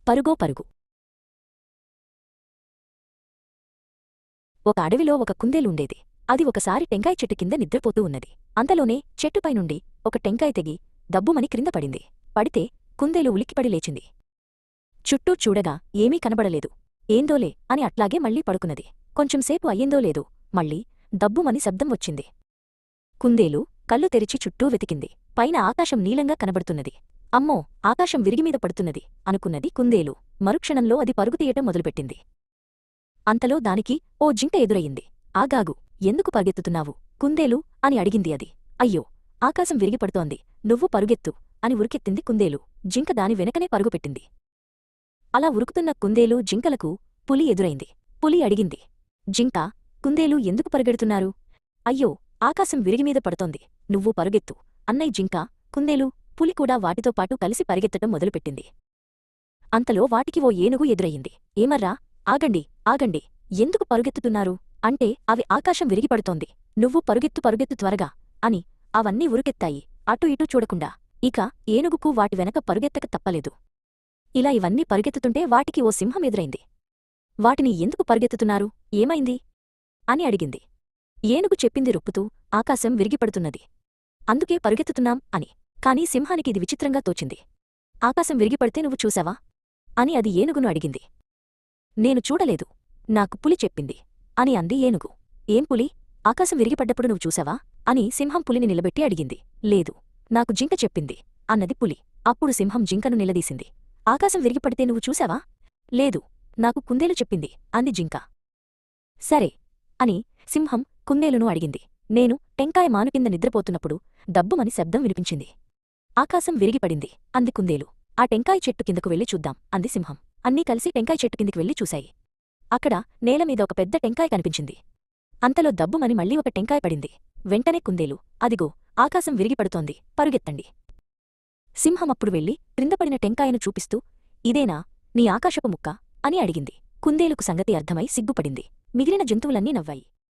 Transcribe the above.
పరుగో పరుగు. ఒక అడవిలో ఒక కుందేలుండేది. అది ఒకసారి టెంకాయ చెట్టు కింద నిద్రపోతూ ఉన్నది. అంతలోనే చెట్టుపైనుండి ఒక టెంకాయ తెగి దబ్బుమని క్రింద పడింది. పడితే కుందేలు ఉలిక్కిపడి లేచింది. చుట్టూ చూడగా ఏమీ కనబడలేదు. ఏందోలే అని అట్లాగే మళ్లీ పడుకున్నది. కొంచెంసేపు అయ్యిందో లేదో మళ్ళీ దబ్బుమని శబ్దం వచ్చింది. కుందేలు కళ్ళు తెరిచి చుట్టూ వెతికింది. పైన ఆకాశం నీలంగా కనబడుతున్నది. అమ్మో, ఆకాశం విరిగిమీద పడుతున్నది అనుకున్నది కుందేలు. మరుక్షణంలో అది పరుగుతీయటం మొదలుపెట్టింది. అంతలో దానికి ఓ జింక ఎదురయ్యింది. ఆగాగు, ఎందుకు పరుగెత్తుతున్నావు కుందేలు అని అడిగింది అది. అయ్యో, ఆకాశం విరిగిపడుతోంది, నువ్వు పరుగెత్తు అని ఉరికెత్తింది కుందేలు. జింక దాని వెనకనే పరుగుపెట్టింది. అలా ఉరుకుతున్న కుందేలు జింకలకు పులి ఎదురైంది. పులి అడిగింది, జింకా, కుందేలు ఎందుకు పరుగెడుతున్నారు? అయ్యో, ఆకాశం విరిగిమీద పడుతోంది, నువ్వు పరుగెత్తు అన్నయ్. జింక, కుందేలు, పులి కూడా వాటితో పాటు కలిసి పరిగెత్తటం మొదలుపెట్టింది. అంతలో వాటికి ఓ ఏనుగు ఎదురయ్యింది. ఏమర్రా, ఆగండి ఆగండి, ఎందుకు పరుగెత్తుతున్నారు అంటే అవి ఆకాశం విరిగిపడుతోంది, నువ్వు పరుగెత్తు పరుగెత్తు త్వరగా అని అవన్నీ ఉరుకెత్తాయి అటు ఇటూ చూడకుండా. ఇక ఏనుగుకు వాటి వెనక పరుగెత్తక తప్పలేదు. ఇలా ఇవన్నీ పరుగెత్తుతుంటే వాటికి ఓ సింహం ఎదురైంది. వాటిని ఎందుకు పరుగెత్తుతున్నారు, ఏమైంది అని అడిగింది. ఏనుగు చెప్పింది రొప్పుతూ, ఆకాశం విరిగిపడుతున్నది, అందుకే పరుగెత్తుతున్నాం అని. కాని సింహానికి ఇది విచిత్రంగా తోచింది. ఆకాశం విరిగిపడితే నువ్వు చూశావా అని అది ఏనుగును అడిగింది. నేను చూడలేదు, నాకు పులి చెప్పింది అని అంది ఏనుగు. ఏం పులి, ఆకాశం విరిగిపడ్డప్పుడు నువ్వు చూశావా అని సింహం పులిని నిలబెట్టి అడిగింది. లేదు, నాకు జింక చెప్పింది అన్నది పులి. అప్పుడు సింహం జింకను నిలదీసింది. ఆకాశం విరిగిపడితే నువ్వు చూశావా? లేదు, నాకు కుందేలు చెప్పింది అంది జింక. సరే అని సింహం కుందేలును అడిగింది. నేను టెంకాయ మాను కింద నిద్రపోతున్నప్పుడు దబ్బుమని శబ్దం వినిపించింది. ఆకాశం విరిగిపడింది అంది కుందేలు. ఆ టెంకాయ చెట్టు కిందకు వెళ్లి చూద్దాం అంది సింహం. అన్నీ కలిసి టెంకాయ చెట్టు కిందికి వెళ్లి చూశాయి. అక్కడ నేలమీద ఒక పెద్ద టెంకాయ కనిపించింది. అంతలో దబ్బుమని మళ్లీ ఒక టెంకాయ పడింది. వెంటనే కుందేలు, అదిగో ఆకాశం విరిగిపడుతోంది, పరుగెత్తండి. సింహమప్పుడు వెళ్లి క్రిందపడిన టెంకాయను చూపిస్తూ, ఇదేనా నీ ఆకాశపు ముక్క అని అడిగింది. కుందేలుకు సంగతి అర్థమై సిగ్గుపడింది. మిగిలిన జంతువులన్నీ నవ్వాయి.